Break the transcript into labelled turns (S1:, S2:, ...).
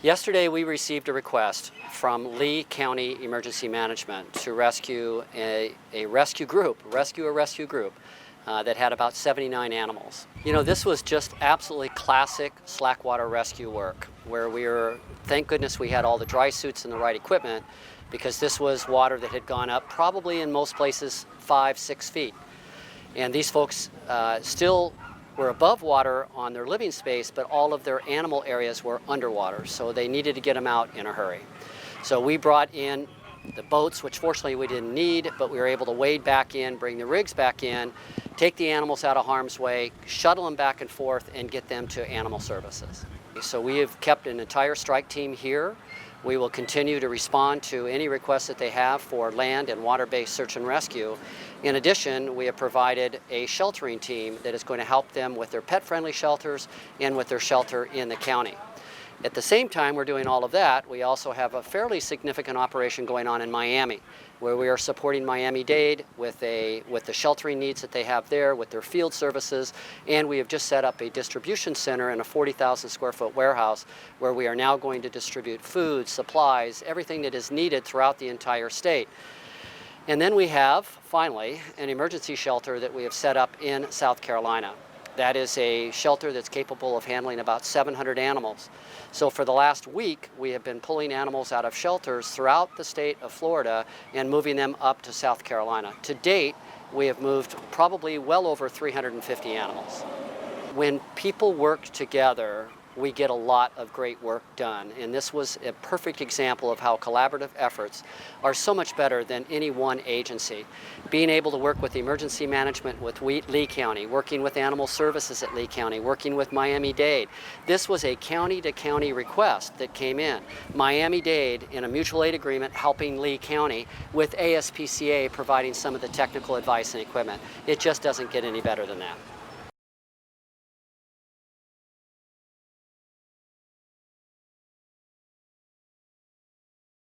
S1: Yesterday we received a request from LeeCounty Emergency Management to rescue a rescue group that had about 79 animals. You know, this was just absolutely classic slackwater rescue work where thank goodness we had all the dry suits and the right equipment, because this was water that had gone up probably in most places 5-6 feet. And these folks still were above water on their living space, but all of their animal areas were underwater, so they needed to get them out in a hurry. So we brought in the boats, which fortunately we didn't need, but we were able to wade back in, bring the rigs back in, take the animals out of harm's way, shuttle them back and forth, and get them to animal services. So we have kept an entire strike team here. We will continue to respond to any requests that they have for land and water-based search and rescue. In addition, we have provided a sheltering team that is going to help them with their pet-friendly shelters and with their shelter in the county. At the same time we're doing all of that, we also have a fairly significant operation going on in Miami, where we are supporting Miami-Dade with the sheltering needs that they have there, with their field services, and we have just set up a distribution center in a 40,000 square foot warehouse where we are now going to distribute food, supplies, everything that is needed throughout the entire state. And then we have, finally, an emergency shelter that we have set up in South Carolina. That is a shelter that's capable of handling about 700 animals. So for the last week, we have been pulling animals out of shelters throughout the state of Florida and moving them up to South Carolina. To date, we have moved probably well over 350 animals. When people work together, we get a lot of great work done. And this was a perfect example of how collaborative efforts are so much better than any one agency. Being able to work with emergency management with LeeCounty, working with animal services at LeeCounty, working with Miami-Dade. This was a county-to-county request that came in. Miami-Dade in a mutual aid agreement helping LeeCounty, with ASPCA providing some of the technical advice and equipment. It just doesn't get any better than that.